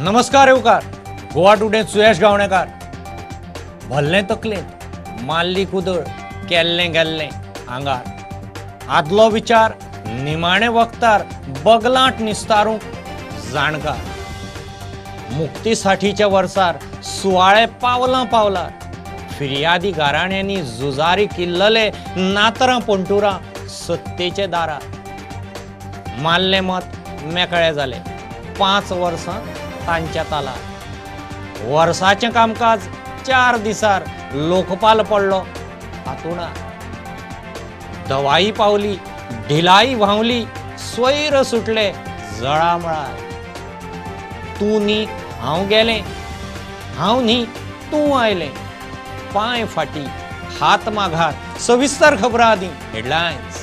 नमस्कार येवकार गोवा टुडे सुयश गावणेकार भल्ले तकलेंत माल्ली कुदळ केल्लें गेल्लें आंगार आदलो विचार निमाणे वक्तार बगलांट निस्तारूंक जाणकार मुक्तीसाठीच्या वर्सार सुवाळे पावलां पावलार फिर्यादी घराण्यांनी झुजारी किल्लले नातरां पंटुरां सत्तेचे दारार माल्ले मत मेकळे जाले 5 वर्सां तांच्या तालार वर्साचें कामकाज 4 दिसार लोकपाल पडलो हातुणार दवाई पावली ढिलाई व्हांवली स्वैर सुटले जळामळार तूं न्ही हांव गेलें हांव न्ही तूं आयलें पांय फाटी हात माघार सविस्तर खबरां आदी हेडलायन्स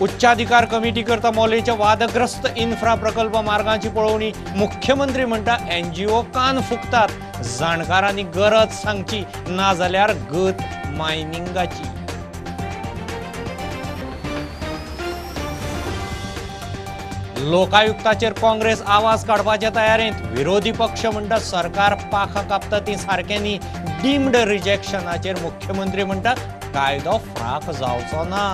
उच्चाधिकार कमिटी करता मोलेच्या वादग्रस्त इन्फ्रा प्रकल्प मार्गांची पळोवणी मुख्यमंत्री म्हणटा एनजीओ कान फुकतात जाणकारांनी गरज सांगची ना जाल्यार गत मायनिंगाची लोकायुक्ताचेर काँग्रेस आवाज काडपाच्या तयारेंत विरोधी पक्ष म्हणटा सरकार पाखां कापता ती सारकें न्ही डीम्ड रिजेक्शनाचेर मुख्यमंत्री म्हणटा कायदो फ्राक जावचो ना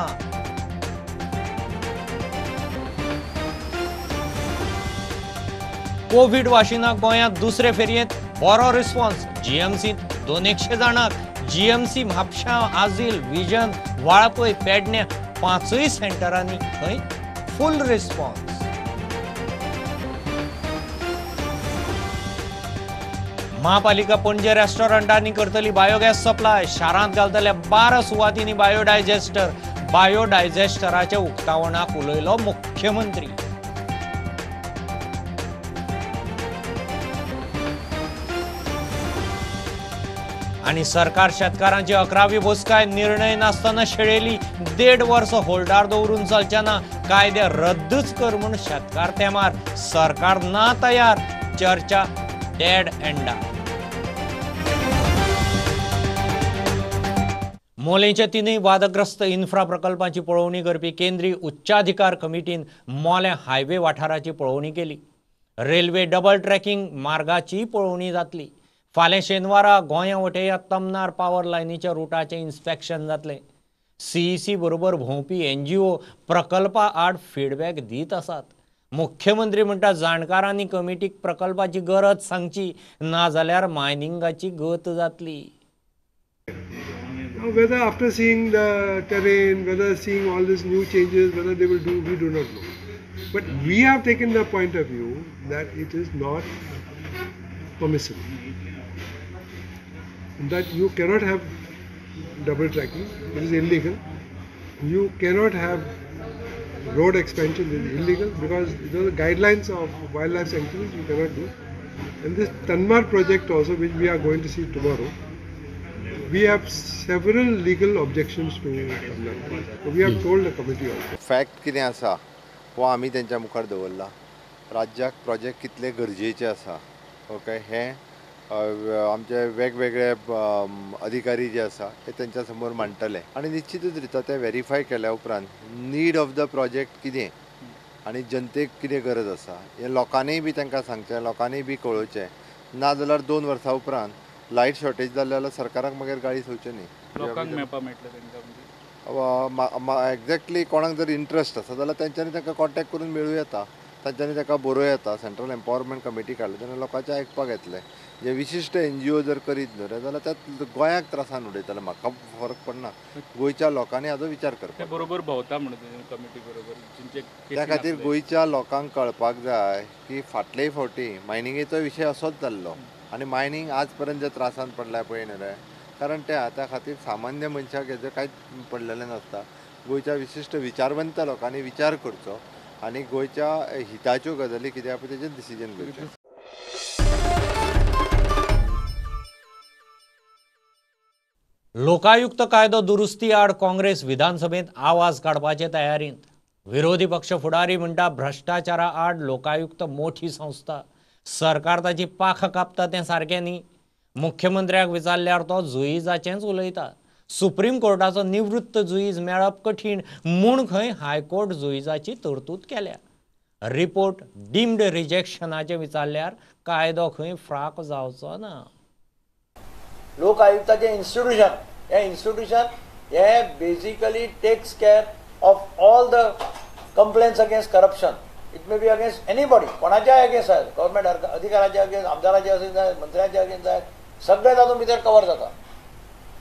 कोविड वाशिनाक गोंयांत दुसरे फेरयेंत बरो रिस्पॉन्स जीएमसींत 200 जाणांक जीएमसी म्हापशां आजिल विजन वाळपय पेडण्या 5 सेंटरांनी थंय फुल रिस्पॉन्स महापालिका पणजे रेस्टॉरंटांनी करतली बायोगॅस सप्लाय शारांत घालतले 12 सुवातींनी बायोडायजेस्टराच्या उक्तावणाक उलयलो मुख्यमंत्री आणि सरकार शेतकारांची 11वी बसकाय निर्णय नासतना शेळेली 1.5 वर्स होल्डार दवरून चलचना कायदे रद्दच कर म्हूण शेतकार तेमार सरकार ना तयार चर्चा डेड एंडार मोलेंच्या 3 वादग्रस्त इन्फ्रा प्रकल्पांची पळोवणी करपी केंद्रीय उच्चाधिकार कमिटीन मोले हायवे वाठाराची पळोवणी केली रेल्वे डबल ट्रॅकिंग मार्गाची पळोवणी जातली फाल्यां शेनवारा गोंया वटेया तमनार पावर लायनीच्या रुटाचें इन्स्पेक्शन जातलें सीईसी बरोबर भोंवपी एनजीओ प्रकल्पा आड फीडबॅक दीत आसात मुख्यमंत्री म्हणटा जाणकारांनी कमिटीक प्रकल्पाची गरज सांगची ना जाल्यार मायनिंगाची गत जातली Whether after seeing the terrain, whether seeing all these new changes, whether they will do, we do not know. But we have taken the point of view that it is not permissible. That you cannot have double tracking, it is illegal. You cannot have road expansion, it is illegal because there are guidelines of wildlife sanctuaries you cannot do. And this Tanmar project also, which we are going to see tomorrow, we have several legal objections to Tanmar project. So we have told the committee also. Fact कितें आसा हो आमी तेंच्या मुखार दवरला राज्याक project कितले गरजेचे आसा ओके हे आमचे वेगवेगळे अधिकारी जे आसा ते तेंच्या समोर मांडटले आनी निश्चितूच रित्या ते व्हेरीफाय केल्या उपरांत नीड ऑफ द प्रोजेक्ट कितें आनी जनतेक कितें गरज आसा हे लोकांनीय बी तांकां सांगचें लोकांनीय बी कळोवचें ना जाल्यार 2 वर्सां उपरांत लायट शॉर्टेज जालें जाल्यार सरकाराक मागीर गाळी सोंवच्यो न्ही लोकांक मेळपा मेळटलें तेंकां एक्झॅक्टली कोणाक जर इंट्रस्ट आसा जाल्यार तेंच्यांनी तांकां कॉन्टेक्ट करून मेळूं येता तांच्यांनी ताका बरोवं येता सेंट्रल एम्पावरमेंट कमिटी काडली तेन्ना लोकांचें आयकपाक येतलें जे विशिश्ट एनजीओ जर करीत न्हू जाल्यार त्यात गोंयाक त्रासान उडयतले म्हाका फरक पडना गोंयच्या लोकांनी हाजो विचार करपाक बरोबर भोंवता म्हणून कमिटी बरोबर त्या खातीर गोंयच्या लोकांक कळपाक जाय की फाटलेय फावटी मायनिंगेचो विशय असोच जाल्लो आनी मायनींग आज पर्यंत जे त्रासान पडल्या पळय न्ही रे कारण त्या खातीर सामान्य मनशाक हेजें कांयच पडलेलें नासता गोंयच्या विशिश्ट विचारवंत लोकांनी विचार करचो आनी गोंयच्या हिताच्यो गजाली कितें आसा तेजेर डिसिजन घेवचें लोकायुक्त कायदो दुरुस्ती आड काँग्रेस विधानसभेत आवाज काडपाचे तयारींत विरोधी पक्ष फुडारी म्हणटा भ्रष्टाचारा आड लोकायुक्त मोठी संस्था सरकार ताची पाख कापता तें सारकें न्ही मुख्यमंत्र्याक विचारल्यार तो जुईजाचेंच उलयता सुप्रीम कोर्टाचो निवृत्त जुईज मेळप कठीण म्हूण खंय हायकोर्ट जुईजाची तरतूद केल्या रिपोर्ट डीम्ड रिजेक्शनाचे विचारल्यार कायदो खंय फ्राक जावचो ना. लोक आयुक्ताचे इन्स्टिट्यूशन हे basically takes care of all the complaints against corruption. It may be against anybody, कोणाच्याय अगेन्स्ट आहे, गव्हर्मेंट अधिकाऱ्याचे अगेन्स्ट, आमदाराचे अगेन्स्ट आहे, मंत्र्याचे अगेन्स्ट आहे, सगळे तातूंत भितर कवर जाता.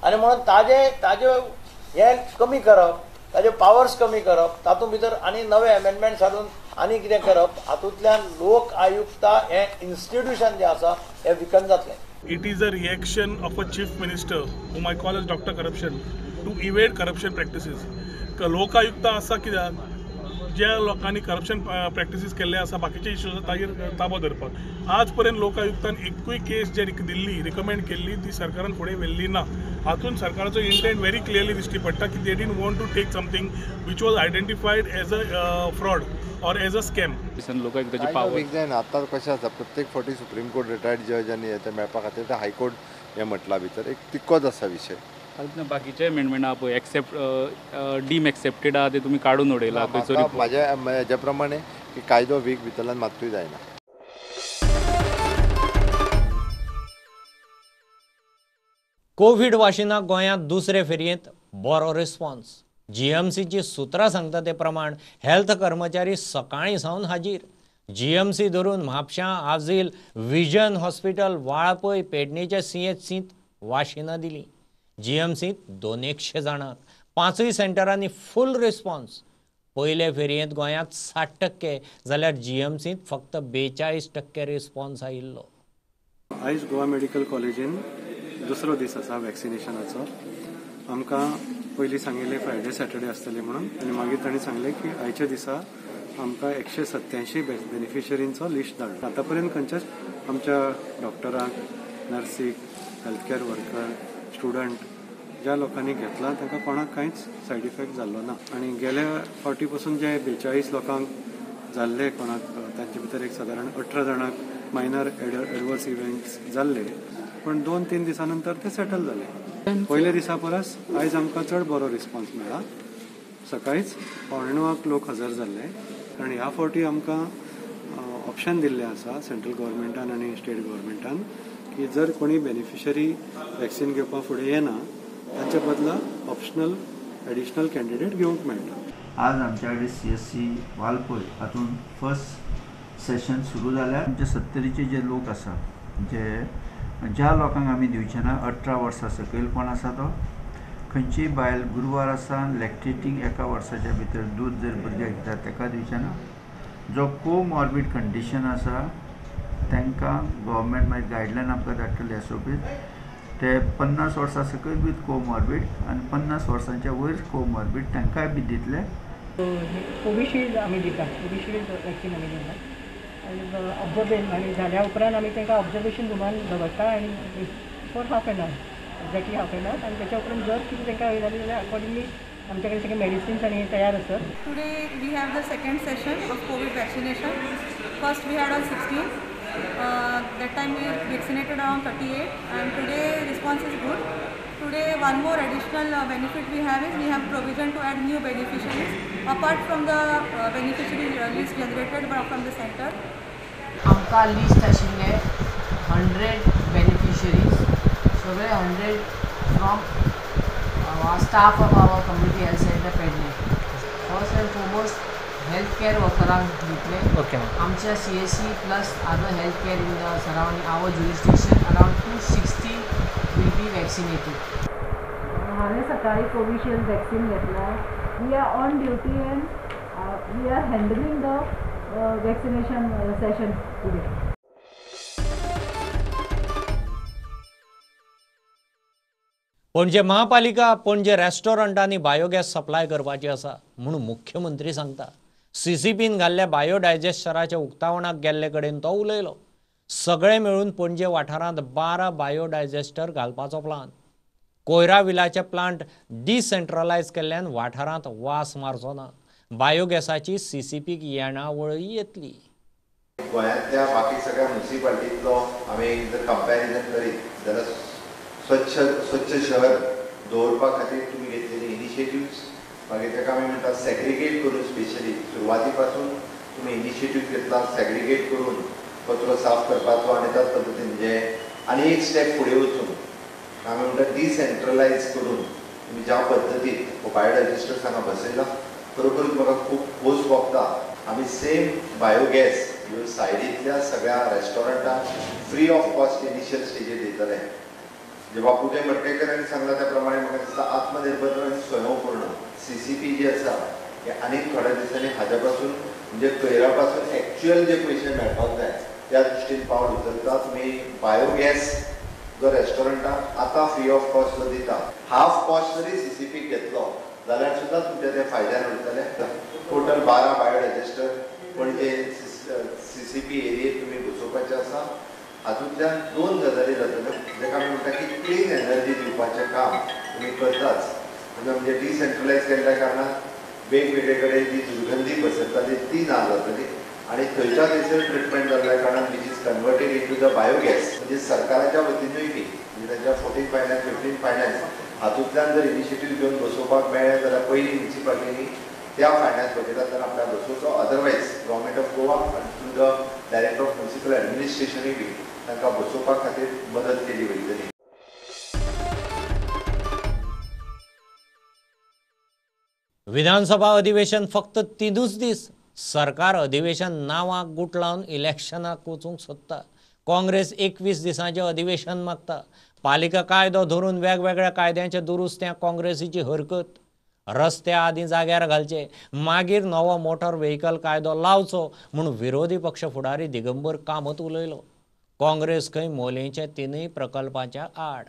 आनी म्हणून ताजे हे कमी करप, ताजे पावर्स कमी करप, तातूंत भितर आनी नवे अमेंडमेंट्स हाडून आनी कितें करप, हातूंतल्यान लोक आयुक्ता हे इन्स्टिट्यूशन जे आसा हे विकन जातलें. It is a reaction of a chief minister, whom I call as Dr. Corruption, to evade corruption practices. Lokayukta असा कित्याक ज्या लोकांनी करप्शन प्रॅक्टिसीस केल्ले आसा बाकीचे इश्यूज ताजेर ताबो धरपाक आज पर्यंत लोकायुक्तान एकूय केस जे दिल्ली रिकमेंड केल्ली ती सरकारान फुडें व्हेल्ली ना. हातून सरकाराचो इंटेंट व्हेरी क्लियरली दिश्टी पडटा की they didn't want to take something which was identified as a fraud or as a scam. लोकायुक्ताची पावर जायना. आतां कशें आसा प्रत्येक फावटी सुप्रीम कोर्ट रिटायर्ड जज आनी हे मेळपा खातीर ते हायकोर्ट हे म्हटला भितर एक तितकोच आसा विशय. बाकीचे अमेंडमेंट आहा पळय एक्सेप्ट डीम एक्सेप्टेड आहा ते तुमी काडून उडयला. म्हाज्या हेज्या प्रमाणे की कायदो वीक भितरल्यान मात्तूय जायना. कोविड वाशिनाक गोंयांत दुसरे फेरयेंत बरो रिस्पॉन्स. जीएमसीची सुत्रां सांगता ते प्रमाण हेल्थ कर्मचारी सकाळीं सावन हाजीर. जीएमसी धरून म्हापशां आझील विजन हॉस्पिटल वाळपय पेडणेच्या CHCत वाशिनां दिलीं. जीएमसीत 200 जाणांक 5 सेंटरांनी फूल रिस्पॉन्स. पयले फेरयेंत गोंयांत 60% जाल्यार जीएमसीत फक्त 42% रिस्पॉन्स आयिल्लो. आयज गोवा मेडिकल कॉलेजीन दुसरो दीस आसा वॅक्सिनेशनाचो. आमकां पयलीं सांगिल्लें फ्रायडे सॅटर्डे आसतलें म्हणून आनी मागीर तांणी सांगलें की आयच्या दिसा आमकां 187 बेनिफिशरींचो लिस्ट धाडला. आतां पर्यंत खंयच्याच आमच्या डॉक्टरांक, नर्सीक, हेल्थ केअर वर्कर, स्टुडंट ज्या लोकांनी घेतला तांकां कोणाक कांयच सायड इफेक्ट जाल्लो ना. आनी गेल्या फावटी पासून जे 42 लोकांक जाल्ले कोणाक तांचे भितर एक सादारण 18 जाणांक मायनर एडवर्स इव्हेंट्स जाल्ले पण 2-3 दिसां नंतर ते सेटल जाले. पयल्या दिसा परस आयज आमकां चड बरो रिस्पॉन्स मेळ्ळा. सकाळीच 9:15 लोक हजर जाल्ले कारण ह्या फावटी आमकां ऑप्शन दिल्लें आसा सेंट्रल गव्हर्मेंटान आनी स्टेट गव्हर्मेंटान की जर कोणी बेनिफिशरी वॅक्सिन घेवपाक फुडें येना तांच्या बदला ऑप्शनल एडिशनल कॅन्डिडेट घेवंक मेळटा. आज आमच्या कडेन CSC वालपय हातून फर्स्ट सेशन सुरू जाल्यार आमचे 70चे जे लोक आसा ज्या लोकांक आमी दिवचे ना 18 वर्सां सकयल कोण आसा तो खंयचीय बायल गुरुवार आसा लॅक्टेटींग 1 वर्साच्या भितर दूध जर भुरग्याक दिता ताका दिवचे ना. जो कोमॉर्बीड कंडिशन आसा तांकां गव्हर्मेंट मागीर गायडलायन आमकां धाडटले SOPs ते 50 वर्सां सकयल विथ कोमॉर्बीड आनी 50 वर्सांच्या वयर कोमॉर्बीड तांकांय बी दितले. कोविशिल्ड आमी दिता, कोविशिल्ड वॅक्सीन आमी दिता आनी ऑब्जर्वेशन आनी जाल्या उपरांत आमी तांकां ऑब्जर्वेशन रुमान दवरता आनी for half an hour exactly half an hour आनी तेच्या उपरांत जर कितें तांकां जालें जाल्यार अकॉर्डिंगली आमचे कडेन सगळे मेडिसिन्स आनी तयार आसात. Today we have the second session of COVID vaccination. First we had on 16. That time we vaccinated around 38 and today response is good. Today one more additional benefit we have is we have provision to add new beneficiaries apart from the beneficiary list generated from the center. आमकां list आशिल्ले 100 beneficiaries सगळे 100 from staff of our community health centre Pedne. First and foremost health care वर्करांक दितले. Okay. आमच्या CSC plus other health care in the surrounding our jurisdiction around 260 will be vaccinated. हांवें सकाळी Covishield vaccine घेतला. We are on duty and we are handling the vaccination session today. Panaji महापालिका पणजे रेस्टॉरंटांनी biogas supply करपाची आसा म्हणून मुख्यमंत्री सांगता. CCPन घाल्ल्या बायोडायजेस्टराच्या उक्तावणाक गेल्ले कडेन तो उलयलो. सगळे मेळून पणजे वाठारांत 12 बायोडायजेस्टर घालपाचो प्लान. कोयरा विलाचे प्लांट डिसेंट्रलायज केल्ल्यान वाठारांत वास मारचो ना. बायोगॅसाची CCPक येणावळय येतली. गोंयांतल्या बाकी सगळ्या म्युनिसिपालिटींतलो आमी जर कंपॅरिजन करीत जाल्यार स्वच्छ शहर दवरपा खातीर तुमी घेतलेले इनिशिएटिव्स मागीर ताका आमी म्हणटा सेग्रिगेट करून स्पेशली सुरवाती पासून तुमी इनिशिएटीव घेतला सॅग्रिगेट करून कचरो साफ करपाचो आनी त्याच पद्दतीन जे आनी एक स्टेप फुडें वचून हांगा म्हणटा डिसेंट्रलायज करून तुमी ज्या पद्दतीन हो बायोडायजेस्टर्स हांगा बसयला खरोखरूच म्हाका खूब खोस भोगता. आमी सेम बायोगॅस ह्यो सायडींतल्या सगळ्या रेस्टॉरंटांक फ्री ऑफ कॉस्ट इनिशियल स्टेजीर दितले. जे बापूजय मडकयकरांनी सांगला त्या प्रमाणे म्हाका दिसता आत्मनिर्भर आनी स्वयंपूर्ण CCP जे आसा हे आनीक थोड्या दिसांनी हाज्या पासून म्हणजे कोयरा पासून एक्चुअल जे पयशे मेळपाक जाय त्या दृश्टीन पावल उचलता. तुमी बायोगॅस जो रेस्टॉरंटाक आतां फ्री ऑफ कॉस्ट जो दिता हाफ कॉस्ट जरी CCP घेतलो जाल्यार सुद्दां तुमच्या ते फायद्यान उरतले. टोटल 12 बायोडायजेस्टर पणजे CCP एरियेत तुमी बसोवपाचे आसा. हातूंतल्यान 2 गजाली जातल्यो जेका आमी म्हणटा की क्लीन एनर्जी दिवपाचें काम तुमी करताच. म्हणजे डिसेंट्रलायज केल्ल्या कारणान वेगवेगळे कडेन जी दुर्गंधी पसरताली ती ना जातली आणि थंयच्या थंयसर ट्रिटमेंट जाल्ल्या कारणान which is converted into the biogas. म्हणजे सरकाराच्या वतीनूय बी म्हणजे तांच्या 14 फायनान्स 15 फायनान्स हातूंतल्यान जर इनिशिएटीव घेवन बसोवपाक मेळ्ळें जाल्यार पयलीं म्युनिसिपालिटीनी त्या फायनान्स बजेटांतल्यान आपल्याक बसोवचो. अदरवायज गव्हर्मेंट ऑफ गोवा आनी through the director of municipal एडमिनिस्ट्रेशनूय बी तांकां बसोवपा खातीर मदत केली वयतली. विधानसभा अधिवेशन फक्त 3 दीस. सरकार अधिवेशन नावाक गुट लावन इलेक्शनाक वचूंक सोदता. काँग्रेस 21 दिसांचें अधिवेशन मागता. पालिका कायदो धरून वेगवेगळ्या कायद्यांच्या दुरुस्त्यांक काँग्रेसीची हरकत. रस्ते आदीं जाग्यार घालचे मागीर नवो मोटर व्हेकल कायदो लावचो म्हूण विरोधी पक्ष फुडारी दिगंबर कामत उलयलो. काँग्रेस खंय मोलेंच्या 3 प्रकल्पांच्या आड.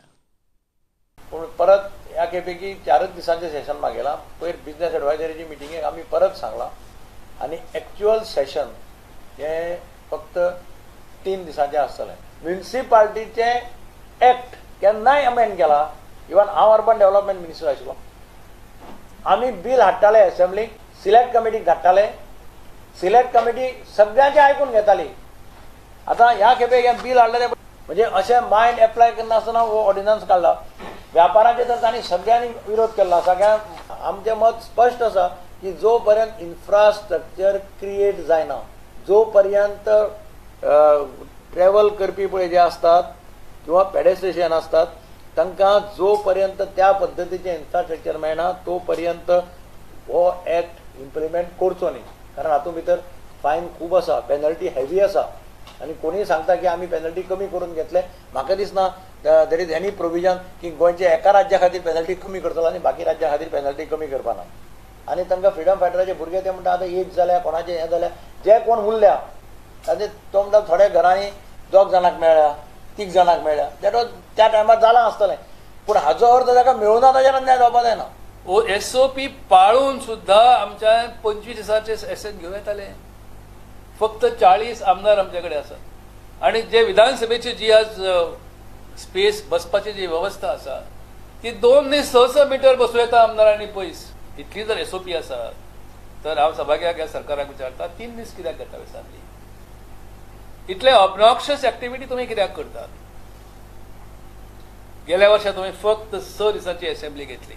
पूण परत ह्या खेपेकी 4च दिसांचें सेशन मागयलां. पयर बिझनेस एडवायजरीची मिटिंगेक आमी परत सांगलां आनी एक्चुअल सेशन हें फक्त 3 दिसांचें आसतलें. म्युनिसिपालिटीचे एक्ट केन्नाय अमेंड केला. इवन हांव अर्बन डेव्हलपमेंट मिनिस्टर आशिल्लो. आमी बिल हाडटाले असेंब्लीक सिलेक्ट कमिटीक धाडटाले. सिलेक्ट कमिटी सगळ्यांचें आयकून घेताली. आतां ह्या खेपेक हें बिल हाडलें म्हणजे अशें मायंड एप्लाय करनासतना हो ऑर्डिनन्स काडला. व्यापाराचे तर तांणी सगळ्यांनी विरोध केला. सगळ्यांक आमचें मत स्पश्ट आसा की जो पर्यंत इन्फ्रास्ट्रक्चर क्रिएट जायना जो पर्यंत ट्रॅव्हल करपी पळय जे असतात किंवा पेडेस्ट्रेशन असतात तांकां जो पर्यंत त्या पद्दतीचें इन्फ्रास्ट्रक्चर मेळना तो पर्यंत हो एक्ट इम्प्लिमेंट करचो न्ही. कारण हातूंत भितर फायन खूब आसा, पेनल्टी हेवी आसा आनी कोणीय सांगता की आमी पेनल्टी कमी करून घेतले. म्हाका दिसना देर इज एनी प्रोविजन की गोंयच्या एका राज्या खातीर पेनल्टी कमी करतलो आनी बाकी राज्या खातीर पेनल्टी कमी करपाना. आनी तांकां फ्रिडम फायटराचे भुरगे ते म्हणटा आतां एज जाल्या कोणाचें हें जाल्या जे कोण उरल्या ताचे तो म्हणटा थोड्या घरांनी 2 जाणांक मेळ्ळ्या 3 जाणांक मेळ्ळ्या दॅट वॉज त्या टायमार जालां आसतलें. पूण हाजो अर्थ ताका मेळूना ताचेर अन्याय जावपाक जायना. SOP पाळून सुद्धा आमच्या 25 दिसांचे सेशन घेवं येताले. फक्त 40 आमदार आमचे कडेन आसात आनी जे विधानसभेची जी आज स्पेस बसपाची जी व्यवस्था आसा ती 2 न्ही 6 मिटर बसूं येता आमदारांनी पयस. इतली जर SOP आसा तर हांव सभाग्याक ह्या सरकाराक विचारता 3 दीस कित्याक घेता विचारली. इतले ऑबनॉक्शियस एक्टिविटी तुमी कित्याक करतात. गेल्या वर्सा तुमी फक्त 6 दिसांची असेंब्ली घेतली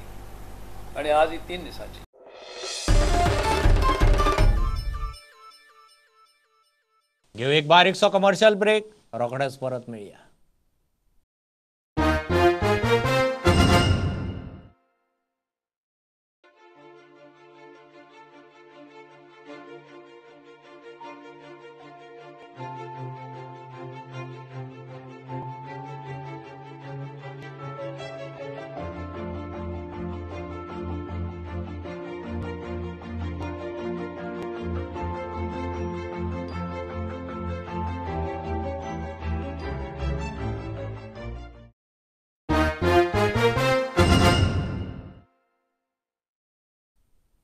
आणि आज ही 3 दिसांची. घेऊ एक बारीकसो कमर्शियल ब्रेक. रोखडेच परत मेळया.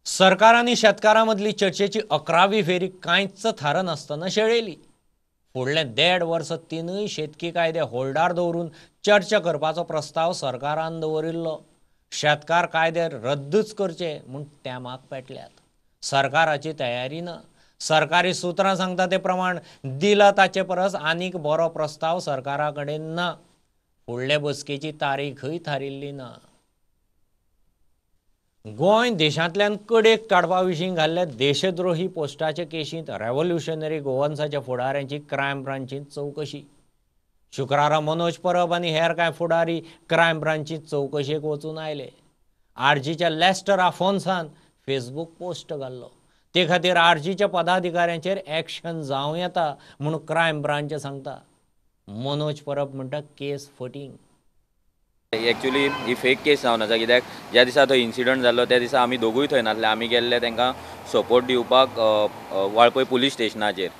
सरकार आणि शेतकारांमधली चर्चेची 11वी फेरी कांयच थार नासतना शेळयली. फुडले 1.5 वर्स 3 शेतकी कायदे होल्डार दवरून चर्चा करपाचो प्रस्ताव सरकारान दवरिल्लो. शेतकार कायदे रद्दच करचे म्हूण तेमाक पेटल्यात. सरकाराची तयारी ना. सरकारी सुत्रां सांगता ते प्रमाण दिला ताचे परस आनीक बरो प्रस्ताव सरकारा कडेन ना. फुडले बसकेची तारीखय थारिल्ली ना. गोंय देशांतल्यान कडेक काडपा विशीं घाल्ल्या देशद्रोही पोस्टाचे केशींत रेव्होल्युशनरी गोवन्साच्या फुडाऱ्यांची क्रायम ब्रांचींत चवकशी. शुक्रारा मनोज परब आनी हेर कांय फुडारी क्रायम ब्रांचींत चवकशेक वचून आयले. आरजीच्या लेस्टर आफोन्सान फेसबूक पोस्ट घाल्लो. ते खातीर आरजीच्या पदाधिकाऱ्यांचेर एक्शन जावं येता म्हूण क्रायम ब्रांच सांगता. मनोज परब म्हणटा केस फटींग. एक्चुअली ही फेक केस जावन आसा, कित्याक ज्या दिसा थंय इन्सिडंट जाल्लो त्या दिसा आमी दोगूय थंय नासले. आमी गेल्ले तांकां सपोर्ट दिवपाक वाळपय पुलीस स्टेशनाचेर.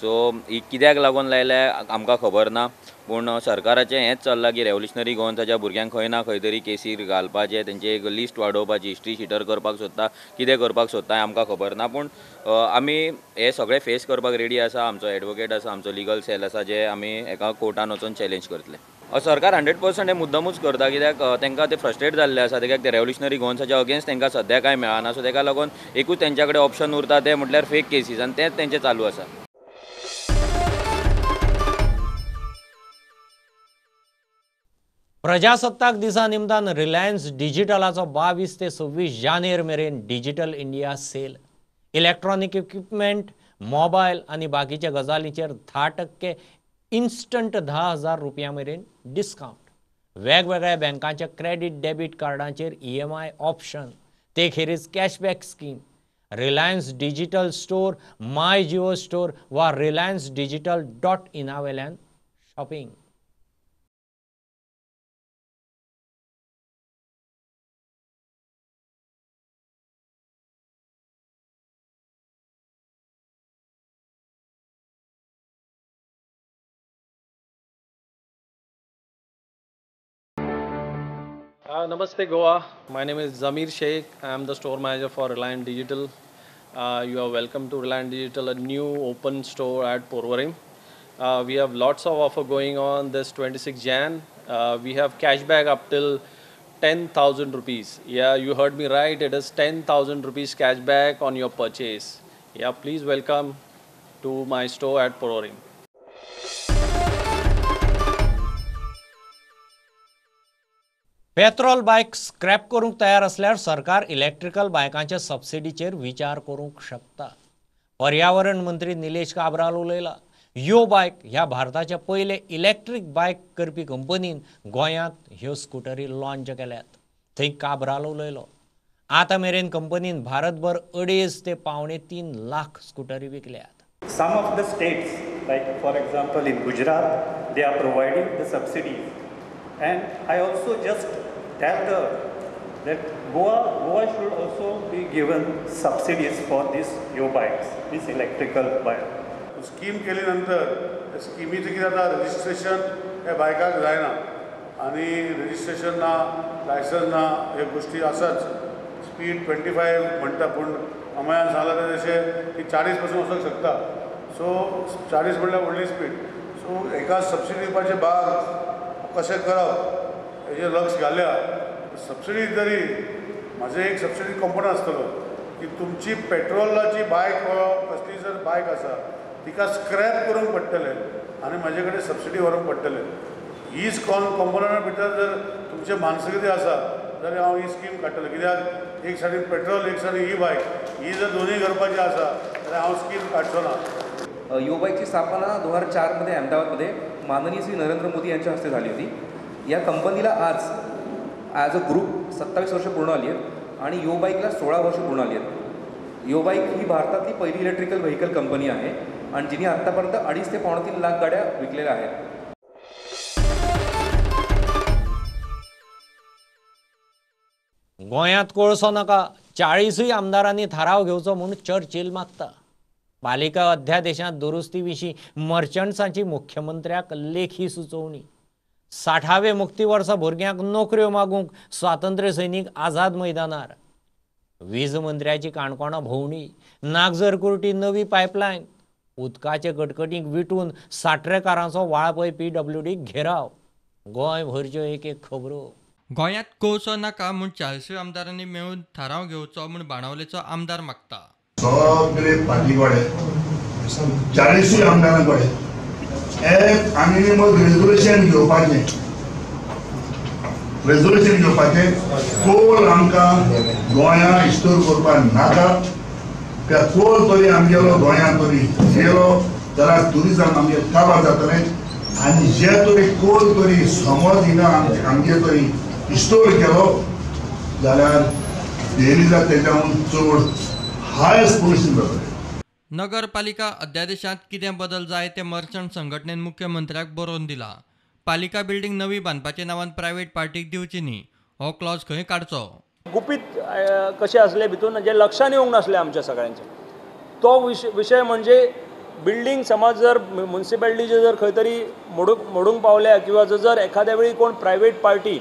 सो ही कित्याक लागून लायल्या आमकां खबर ना, पूण सरकाराचें हेंच चल्लां की रेव्होल्युशनरी गोवन्साच्या भुरग्यांक खंय ना खंय तरी केसीर घालपाचें, तेंची एक लिस्ट वाडोवपाची, हिस्ट्री शिटर करपाक सोदता, कितें करपाक सोदता आमकां खबर ना. पूण आमी हे सगळें फेस करपाक रेडी आसा. आमचो एडवोकेट आसा, आमचो लिगल सेल आसा, जे आमी एका कोर्टान वचून चॅलेंज करतले. सरकार 100% हे मुद्दमूच करता, कित्याक तांकां ते फ्रस्ट्रेट जाल्ले आसा. कित्याक ते रेव्होल्युशनरी गोवन्साच्या अगेन्स्ट तांकां सद्या कांय मेळना. सो ताका लागून एकूच तेंच्या कडेन ऑप्शन उरता ते म्हटल्यार फेक केसीस, आनी तेंच तेंचें चालू आसा. प्रजासत्ताक दिसा निमतान रिलायन्स डिजिटलाचो 22 ते 26 जानेर मेरेन digital India cell. Electronic equipment, mobile आनी बाकीच्या गजालींचेर 10% इन्स्टंट 10,000 रुपया मेरेन डिस्काउंट. वेगवेगळ्या बँकांच्या क्रेडिट डेबिट कार्डांचेर EMI ऑप्शन, ते खेरीज cashback scheme. Reliance Digital store, my Jio store वा रिलायन्स digital.in वेल्यान shopping. Namaste Goa, my name is Zamir Sheikh. I am the store manager for Reliance Digital. You are welcome to Reliance Digital, a new open store at Porvorim. We have lots of offer going on this 26 Jan. We have cashback up till 10,000 rupees. Yeah, you heard me right, it is 10,000 rupees cashback on your purchase. Yeah, please welcome to my store at Porvorim. Petrol बायक scrap करूंक तयार असल्यार सरकार electrical बायकांच्या सबसिडीचेर विचार करूंक शकता. पर्यावरण मंत्री निलेश काब्राल उलयला. यो बायक ह्या भारताच्या पयले इलेक्ट्रीक बायक करपी कंपनीन गोंयांत ह्यो स्कूटरी लॉन्च केल्यात. थंय काब्राल उलयलो. आतां मेरेन कंपनीन भारतभर 2.5 ते 3.25 लाख स्कूटरी विकल्यात. Some of the states, like for example in Gujarat, they are providing the subsidies. And I also just tell that Goa should also be given subsidies for these yo bikes, these electrical bikes. Scheme केली नंतर स्किमीचं कितें जाता, registration हे बायकाक जायना आनी registration ना, licence ना, ह्यो गोश्टी आसाच. स्पीड 25 म्हणटा, पूण अमयान सांगलां तशें की 40 पासून वचूंक शकता. सो 40 म्हणल्यार व्हडली स्पीड. सो एका सबसिडी दिवपाचे बाद कशें करप हेजेर लक्ष घाल्या. सबसिडी तरी म्हाजें एक सबसिडी कंपनी आसतलो की तुमची पेट्रोलाची बायक वा कसली जर बायक आसा तिका स्क्रॅप करूंक पडटलें आनी म्हाजे कडेन सबसिडी व्हरूंक पडटलें. हीच कंपनी भितर जर तुमचे मानसिकता आसा जाल्यार हांव ही स्कीम काडटलो. कित्याक एक सायडीन पेट्रोल, एक सायडीन ही बायक, ही जर दोनूय करपाची आसा जाल्यार हांव स्कीम काडचो ना. यो बाईकची स्थापना 2004 अहमदाबादमध्ये माननीय श्री नरेंद्र मोदी यांच्या हस्ते झाली होती. या कंपनीला आज ॲज अ ग्रुप 27 वर्ष पूर्ण आली आहेत आणि यो बाईकला 16 वर्ष पूर्ण आली आहेत. यो बाईक ही भारतातली पहिली इलेक्ट्रिकल व्हेकल कंपनी आहे आणि जिने आत्तापर्यंत 2.5 ते 3.25 लाख गाड्या विकलेल्या आहेत. गोंयांत कोळसो नाका, 40 आमदारांनी थाराव घेवचो म्हूण चर्चिल मागता. पालिका अध्यादेशांत दुरुस्ती विशीं मर्चंट्सांची मुख्यमंत्र्याक लेखी सुचोवणी. 60वे मुक्तीवर्सा भुरग्यांक नोकऱ्यो मागूंक स्वातंत्र्य सैनीक आझाद मैदानार. वीज मंत्र्याची काणकोणा भोंवडी. नागजर कुर्टी नवी पायपलायन. उदकाचे कटकटीक विटून साठरेकारांचो वाळपय PWD घेराव. गोंयभरच्यो एक खबरो. गोंयांत कोळसो नाका म्हूण 40 आमदारांनी मेळून थाराव घेवचो म्हूण बाणावलेचो आमदार मागता. सगळे पार्टीकडे 40 आमदारांकडे एक आनी मग रेजोल्युशन घेवपाचें रेजोल्युशन घेवपाचें कोल आमकां गोंयां स्टोर करपाक नाका कित्याक कोल तरी आमगेलो गोंयांत तरी येयलो जाल्यार ट्युरिजम आमगे काबार जातलें आनी जे तरी कोल तरी समज हिंगा आमगे तरी स्टोर केलो जाल्यार देलीचा तेच्याहून चड हायस्ट पोल्युशन जातलें. नगरपालिका अध्यादेशात कितें बदल जाय ते मर्चंट संघटनेन मुख्यमंत्र्याक बरोवन दिला. पालिका बिल्डींग नवी बांदपाचे नांवान प्रायव्हेट पार्टीक दिवची न्ही हो क्लॉज खंय काडचो. गुपीत कशें आसले भितून जे लक्षान येवंक नासलें आमच्या सगळ्यांचे तो विशय म्हणजे बिल्डींग समज जर म्युन्सिपालिटीचे जर खंय तरी मोडूंक पावल्या किंवा जर एखाद्या वेळी कोण प्रायव्हेट पार्टी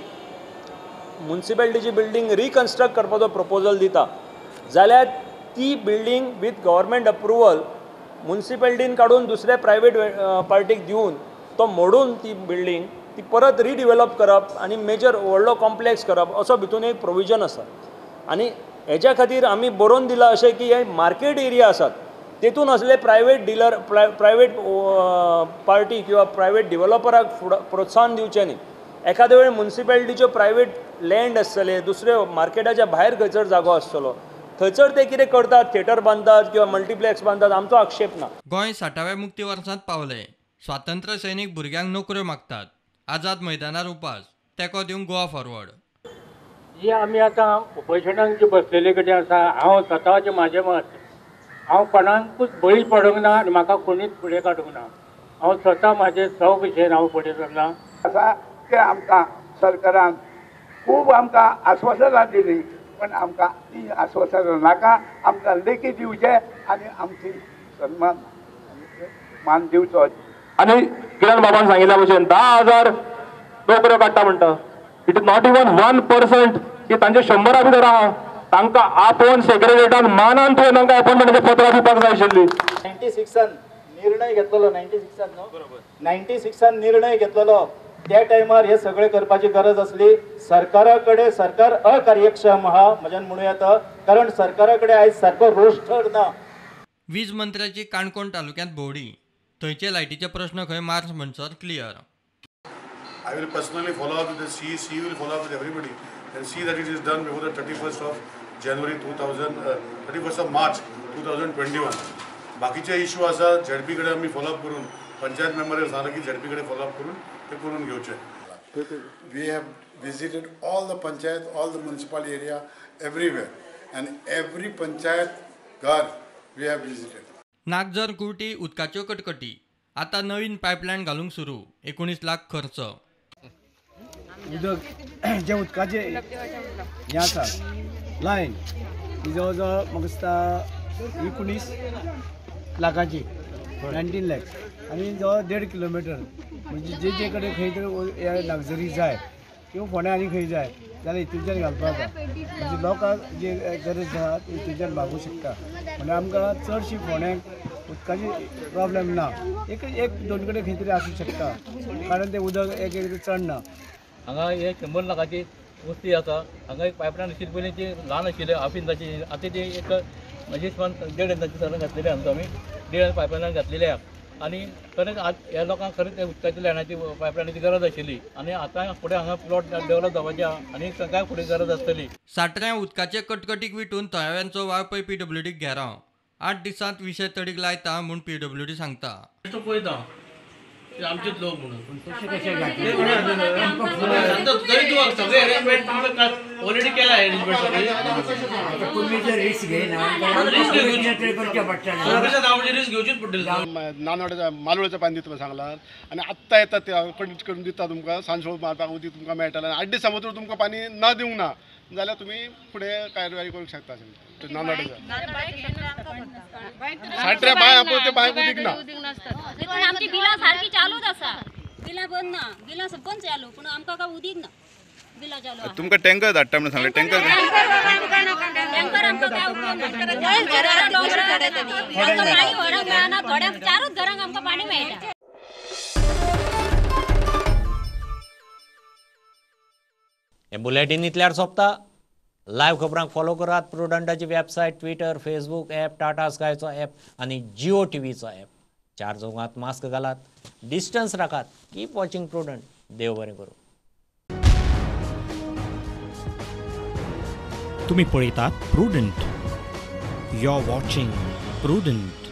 म्युन्सिपालिटीची बिल्डींग रिकन्स्ट्रक्ट करपाचो प्रपोजल दिता जाल्यार ती बिल्डींग विथ गव्हर्मेंट अप्रुवल म्युन्सिपालिटीन काडून दुसऱ्या प्रायव्हेट पार्टीक दिवन तो मोडून ती बिल्डींग ती परत रिडिवेलप करप आनी मेजर व्हडलो कॉम्प्लेक्स करप असो भितून एक प्रोविजन आसा. आनी हेच्या खातीर आमी बरोवन दिला अशें की हे मार्केट एरिया आसात तेतून असले प्रायव्हेट डीलर प्रायव्हेट पार्टी किंवा प्रायव्हेट डेव्हलपराक प्रोत्साहन दिवचें न्ही. एखाद्या वेळी म्युन्सिपालिटीच्यो प्रायव्हेट लँड आसतले दुसऱ्यो मार्केटाच्या भायर खंयसर जागो आसतलो थंयसर ते कितें करतात थिएटर बांदतात किंवा मल्टीप्लेक्स बांदतात आमचो आक्षेप ना. गोंय 60व्या मुक्ती वर्सांत पावले. स्वातंत्र्य सैनीक भुरग्यांक नोकऱ्यो मागतात. आझाद मैदानार उपास तेको दिवंक गोवा फॉरवर्ड. जी आमी आतां उपोशणांक जी बसलेले कडेन आसा हांव स्वताचें म्हाजें मत हांव कोणाकूच बळी पडूंक ना आनी म्हाका कोणीच फुडें काडूंक ना. हांव स्वता म्हाजे भशेन हांव फुडें सरला. आसा ते आमकां सरकारान खूब आमकां आश्वासनां दिली पण आमकां ती आश्वासनां नाका. आमकां लेखी दिवचे आनी आमची सन्मान मान दिवचो. आनी किरण बाबान सांगिल्ल्या भशेन 10,000 नोकऱ्यो काडटा म्हणटा. इट इज नॉट इवन 1% की तांचे 100 भितर आहा तांकां आपोवन सेक्रेटरीएटान मानान तुवें तांकां अपॉइंटमेंटाची पत्रां दिवपाक जाय आशिल्ली. 96 निर्णय घेतलेलो 96 निर्णय घेतलेलो त्या टायमार हे सगळे करपाची गरज असली. सरकारा कडेन सरकार अकार्यक्षम आहा म्हज्यान म्हणूं येता कारण सरकारा कडेन आयज सारको रोस्टर ना. वीज मंत्र्याची काणकोण तालुक्यांत भोवडी थंयचे लायटीचे प्रश्न खंय मार्च म्हणसर clear. I will personally follow up with the CE. CE will follow up with everybody and see that it is done before the 31st of January 31st of March 2021. बाकीचे इश्यू आसा झेडपी कडेन आमी follow up करून पंचायत मेंबराक सांगला की ZP कडेन follow up करून ते करून घेवचे. We have visited all the panchayat, all the municipal area, everywhere, and every panchayat ghar we have visited. नागजर Kurti उदकाच्यो कटकटी आता नवीन पायपलायन घालूंक सुरू 19 लाख खर्च. उदक जे उदकाचे हें आसा लायन ती जवळ जवळ म्हाका दिसता 19 लाखाची 19 लॅक्स आनी जवळ 1.5 किलोमिटर म्हणजे जे कडेन खंय तरी नागजरी जाय किंवा फोंड्या आनी खंय जाय जाल्यार हितूंच्यान घालपाक जाता. म्हणजे लोकांक जे गरज आसा ती हितूंच्यान मागूंक शकता. म्हणजे आमकां चडशी फोंड्याक उदकाची प्रॉब्लेम ना. एक दोन कडेन खंय तरी आसूं शकता कारण ते उदक एक चडना. हांगा हे 100 लाखाची वस्ती आसा. हांगा एक पायपलायन आशिल्ली पयलीं ती ल्हान आशिल्ली हाफ इंचाची आतां ती एक म्हजे हिसपान 1.5 इंचाची सरण घातलेली आमकां आमी 1.5 पायपलायन घातलेली आहा. आनी खरेंच आज ह्या लोकांक खरेंच उदकाची लायनाची पायपलायनीची गरज आशिल्ली आनी आतां फुडें हांगा प्लॉट डेवलप जावपाचे आहा आनी सगळ्याक फुडें गरज आसतली. साठऱ्या उदकाचे कटकटीक विटून थळाव्यांचो वाळपय PWDक घेराव. 8 दिसांत विशय तडीक लायता म्हूण PWD सांगता. पळयता आमचेच लोक म्हणून ऑलरेडी केला रिस्क घेवचीच पडटली. नानवड्याच्या मालवड्याच्या पाणी दिता सांगला आनी आत्तां येता ते कंडक्ट करून दिता तुमकां सांजोळ मारपाक उदीक तुमकां मेळटलें. 8 दिसां भितर तुमकां पाणी न दिवंक ना जाल्यार तुमी फुडें कार्यवाही करूंक शकता. साठऱ्या बाय आपण ते बायक उदीक ना पण आमची बिलां सारकी चालूच आसा. बिलां बंद ना बिलां सबंद चालू पण आमकां काय उदीक ना. बिलां चालू तुमकां टँकर धाडटा म्हणून सांगले. टँकर आमकां काय उपयोग पाणी व्हडक मेळना. थोड्या 4 घरांक आमकां पाणी मेळटा. हे बुलेटिन इतल्यार सोंपता. लायव्ह खबरांक फॉलो करात प्रुडंटाची website Twitter Facebook app Tata स्कायचो ॲप आणि जिओ टीव्हीचो ॲप. 4 चौगांत मास्क घालात डिस्टन्स राखात. Keep watching Prudent. देव बरें करूं. तुम्ही पळयतात Prudent. You are watching prudent.